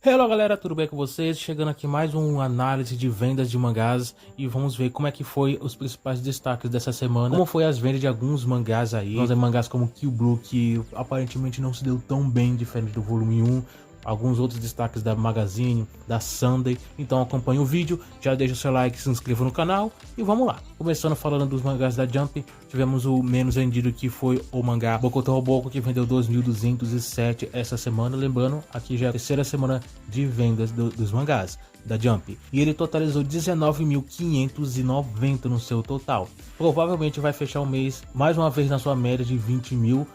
Hello galera, tudo bem com vocês? Chegando aqui mais uma análise de vendas de mangás e vamos ver como é que foi os principais destaques dessa semana, como foi as vendas de alguns mangás aí, mangás como Kill Blue, que aparentemente não se deu tão bem diferente do volume 1, alguns outros destaques da Magazine, da Sunday. Então acompanhe o vídeo, já deixa o seu like, se inscreva no canal e vamos lá. Começando falando dos mangás da Jump, tivemos o menos vendido, que foi o mangá Boku to Roboco, que vendeu 2.207 essa semana. Lembrando, aqui já é a terceira semana de vendas dos mangás da Jump, e ele totalizou 19.590 no seu total. Provavelmente vai fechar o mês mais uma vez na sua média de 20 mil.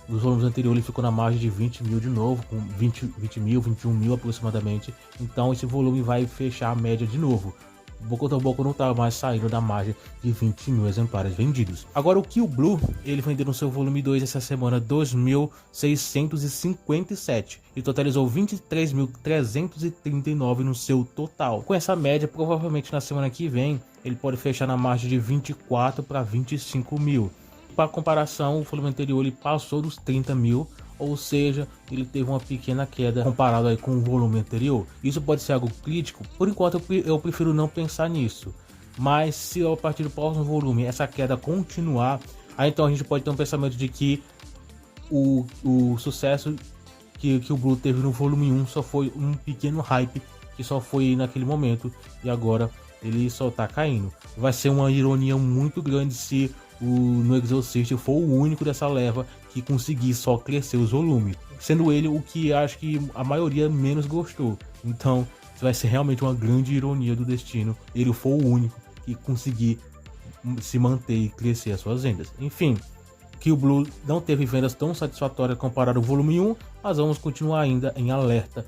Dos volumes anteriores ele ficou na margem de 20 mil de novo, com 20 mil, 21 mil aproximadamente. Então esse volume vai fechar a média de novo. Boku to Boku não está mais saindo da margem de 20 mil exemplares vendidos. Agora o Kill Blue, ele vendeu no seu volume 2 essa semana 2.657 e totalizou 23.339 no seu total. Com essa média, provavelmente na semana que vem ele pode fechar na margem de 24 para 25 mil. Para comparação, o volume anterior ele passou dos 30 mil, ou seja, ele teve uma pequena queda comparado aí com o volume anterior. Isso pode ser algo crítico? Por enquanto eu prefiro não pensar nisso, mas se a partir do próximo volume essa queda continuar, aí então a gente pode ter um pensamento de que o sucesso que o Blue teve no volume 1 só foi um pequeno hype, que só foi naquele momento, e agora ele só tá caindo. Vai ser uma ironia muito grande se No Exorcist for o único dessa leva que conseguir só crescer os volumes, sendo ele o que acho que a maioria menos gostou. Então vai ser realmente uma grande ironia do destino ele for o único que conseguir se manter e crescer as suas vendas. Enfim, Kill Blue não teve vendas tão satisfatórias comparado ao volume 1, mas vamos continuar ainda em alerta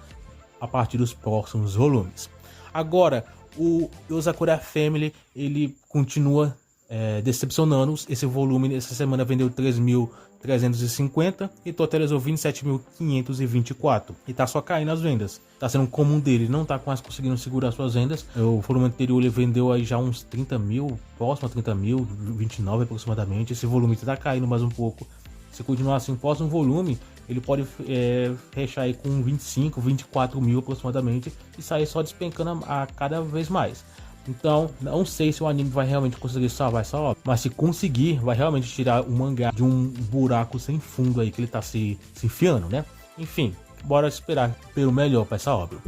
a partir dos próximos volumes. Agora, o Yozakura Family, ele continua decepcionando. Esse volume essa semana vendeu 3.350 e totalizou 27.524 e tá só caindo as vendas. Tá sendo comum dele, não tá mais conseguindo segurar suas vendas. O volume anterior ele vendeu aí já uns 30 mil, próximo a 30 mil, 29 aproximadamente. Esse volume tá caindo mais um pouco. Se continuar assim, próximo volume ele pode fechar aí com 25, 24 mil aproximadamente e sair só despencando a cada vez mais. Então, não sei se o anime vai realmente conseguir salvar essa obra, mas se conseguir, vai realmente tirar o mangá de um buraco sem fundo aí que ele tá se enfiando, né? Enfim, bora esperar pelo melhor para essa obra.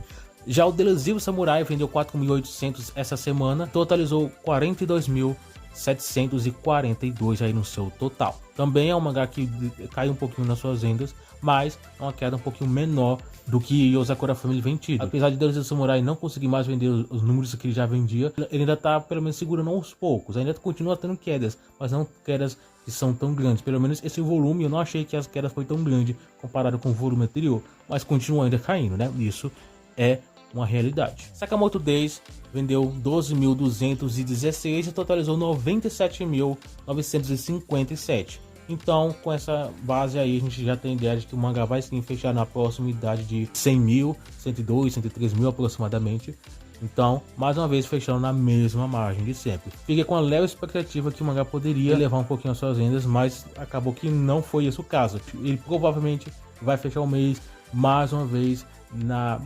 Já o Delusive Samurai vendeu 4.800 essa semana, totalizou 42.742 aí no seu total. Também é um mangá que cai um pouquinho nas suas vendas, mas é uma queda um pouquinho menor do que Yozakura Family vem tido. Apesar de Delusive Samurai não conseguir mais vender os números que ele já vendia, ele ainda tá pelo menos segurando aos poucos. Ainda continua tendo quedas, mas não quedas que são tão grandes. Pelo menos esse volume eu não achei que as quedas foi tão grande comparado com o volume anterior, mas continua ainda caindo, né? Isso é uma realidade. Sakamoto Days vendeu 12.216 e totalizou 97.957. Então, com essa base aí, a gente já tem ideia de que o mangá vai sim fechar na proximidade de 100 mil, 102, 103 mil aproximadamente. Então, mais uma vez, fechando na mesma margem de sempre. Fiquei com a leve expectativa que o mangá poderia levar um pouquinho as suas vendas, mas acabou que não foi esse o caso. Ele provavelmente vai fechar o mês mais uma vez na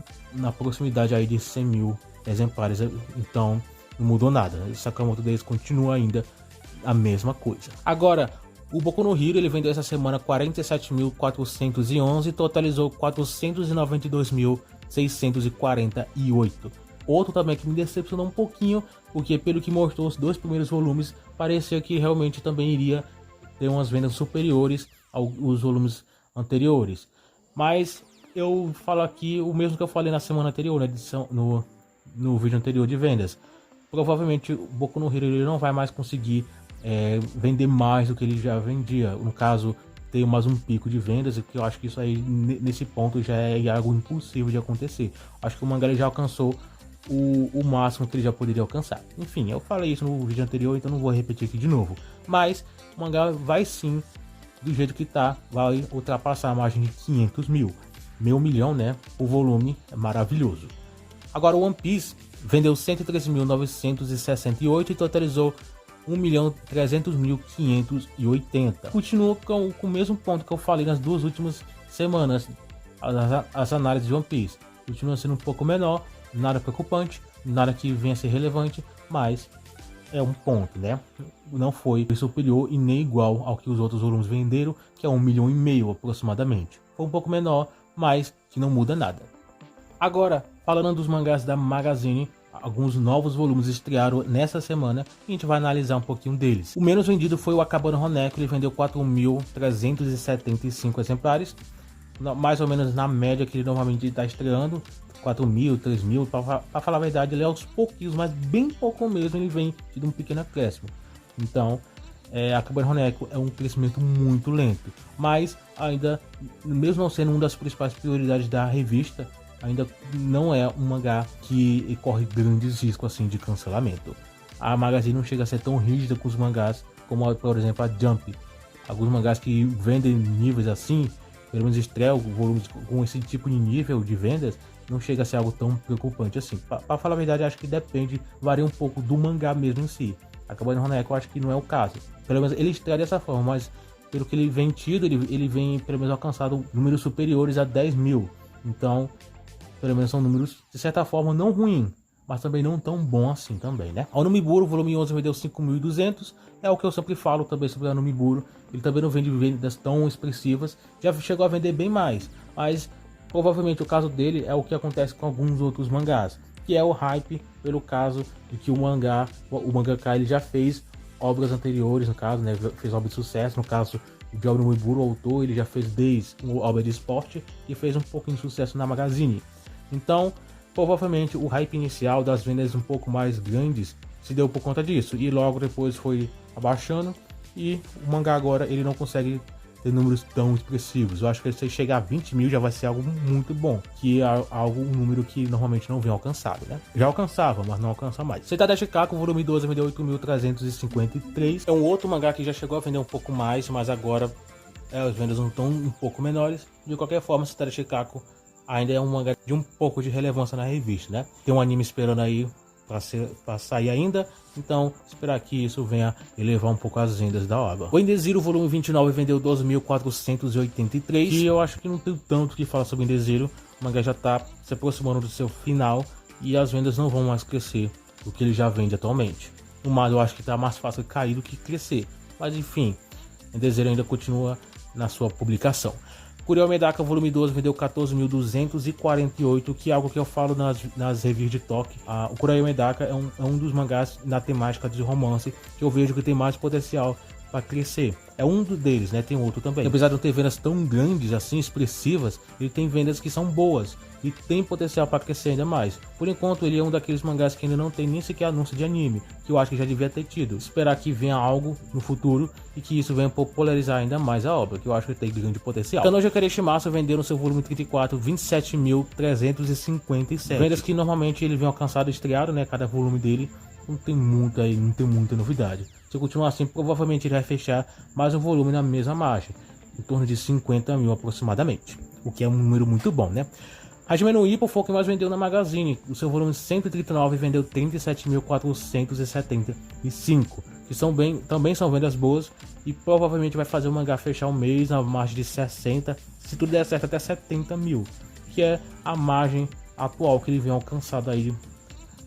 proximidade aí de 100 mil exemplares. Então, não mudou nada. Sakamoto Days continua ainda a mesma coisa. Agora, o Boku no Hero ele vendeu essa semana 47.411 e totalizou 492.648. Outro também que me decepcionou um pouquinho, porque pelo que mostrou os dois primeiros volumes, parecia que realmente também iria ter umas vendas superiores aos volumes anteriores. Mas eu falo aqui o mesmo que eu falei na semana anterior, na edição, no vídeo anterior de vendas. Provavelmente o Boku no Hero ele não vai mais conseguir vender mais do que ele já vendia. No caso, ter mais um pico de vendas, que eu acho que isso aí, nesse ponto, já é algo impossível de acontecer. Acho que o mangá já alcançou o máximo que ele já poderia alcançar. Enfim, eu falei isso no vídeo anterior, então não vou repetir aqui de novo. Mas o mangá vai sim, do jeito que tá, vai ultrapassar a margem de 500 mil. Meio milhão, né? O volume é maravilhoso. Agora o One Piece vendeu 113.968 e totalizou 1.300.580. Continua com o mesmo ponto que eu falei nas duas últimas semanas, as análises de One Piece. continua sendo um pouco menor, nada preocupante, nada que venha a ser relevante, mas é um ponto, né? Não foi superior e nem igual ao que os outros volumes venderam, que é 1,5 milhão aproximadamente. Foi um pouco menor, mas que não muda nada. Agora, falando dos mangás da Magazine, alguns novos volumes estrearam nessa semana e a gente vai analisar um pouquinho deles. O menos vendido foi o Akabane Honeko, ele vendeu 4.375 exemplares, mais ou menos na média que ele normalmente está estreando, 4.000, 3.000, para falar a verdade, ele é aos pouquinhos, mas bem pouco mesmo, ele vem de um pequeno acréscimo. Então, Akabane Honeko é um crescimento muito lento, mas ainda, mesmo não sendo uma das principais prioridades da revista, ainda não é um mangá que corre grandes riscos assim de cancelamento. A Magazine não chega a ser tão rígida com os mangás como, por exemplo, a Jump. Alguns mangás que vendem níveis assim, pelo menos estreiam volumes com esse tipo de nível de vendas, não chega a ser algo tão preocupante assim. Para falar a verdade, acho que depende, varia um pouco do mangá mesmo em si. Akabane Honeko eu acho que não é o caso. Pelo menos ele estreia dessa forma, mas pelo que ele vem tido, ele vem pelo menos alcançado números superiores a 10 mil. Então, pelo menos são números, de certa forma, não ruim, mas também não tão bom assim também, né? A Onumiburo, volume 11, vendeu 5.200, é o que eu sempre falo também sobre a Onumiburo. Ele também não vende vendas tão expressivas, já chegou a vender bem mais, mas provavelmente o caso dele é o que acontece com alguns outros mangás, que é o hype pelo caso de que o mangaka ele já fez obras anteriores, no caso, né? Fez obra de sucesso, no caso de Onumiburo, o autor, ele já fez desde uma obra de esporte e fez um pouquinho de sucesso na Magazine. Então, provavelmente o hype inicial das vendas um pouco mais grandes se deu por conta disso, e logo depois foi abaixando, e o mangá agora ele não consegue ter números tão expressivos. Eu acho que se chegar a 20 mil já vai ser algo muito bom, que é um número que normalmente não vem alcançado, né? Já alcançava, mas não alcança mais. Seita Shikaku, volume 12, vendeu 8.353. É um outro mangá que já chegou a vender um pouco mais, mas agora as vendas não estão um pouco menores. De qualquer forma, Seita Shikaku ainda é um mangá de um pouco de relevância na revista, né? Tem um anime esperando aí para sair ainda, então esperar que isso venha elevar um pouco as vendas da obra. O Indeziro, volume 29, vendeu 12.483, e eu acho que não tem tanto que falar sobre o Indeziro. O mangá já está se aproximando do seu final e as vendas não vão mais crescer do que ele já vende atualmente. No mais, eu acho que está mais fácil cair do que crescer, mas enfim, o Indeziro ainda continua na sua publicação. Kuroi Medaka, volume 12, vendeu 14.248, que é algo que eu falo nas reviews de toque. O Kuroi Medaka é um dos mangás na temática de romance que eu vejo que tem mais potencial para crescer. É um deles, né? Tem outro também. Apesar de não ter vendas tão grandes, assim, expressivas, ele tem vendas que são boas e tem potencial para crescer ainda mais. Por enquanto, ele é um daqueles mangás que ainda não tem nem sequer anúncio de anime, que eu acho que já devia ter tido. Esperar que venha algo no futuro e que isso venha popularizar ainda mais a obra, que eu acho que tem grande potencial. Kanojo Kareshimasu vendeu no seu volume 34 27.357. Vendas que normalmente ele vem alcançado estreado, né? Cada volume dele não tem muita novidade. Se continuar assim, provavelmente ele vai fechar mais um volume na mesma margem, em torno de 50 mil aproximadamente, o que é um número muito bom, né? Hajime no Ippo foi o que mais vendeu na Magazine. O seu volume 139 vendeu 37.475, que também são vendas boas, e provavelmente vai fazer o mangá fechar o mês na margem de 60, se tudo der certo até 70 mil, que é a margem atual que ele vem alcançado aí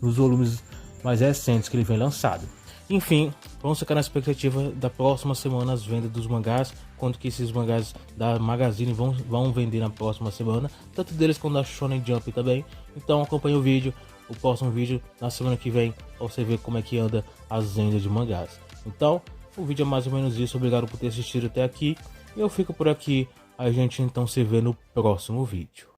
nos volumes mais recentes que ele vem lançado. Enfim, vamos ficar na expectativa da próxima semana as vendas dos mangás, quanto que esses mangás da Magazine vão vender na próxima semana, tanto deles quanto da Shonen Jump também. Então acompanhe o próximo vídeo na semana que vem, para você ver como é que anda as vendas de mangás. Então, o vídeo é mais ou menos isso, obrigado por ter assistido até aqui, e eu fico por aqui, a gente então se vê no próximo vídeo.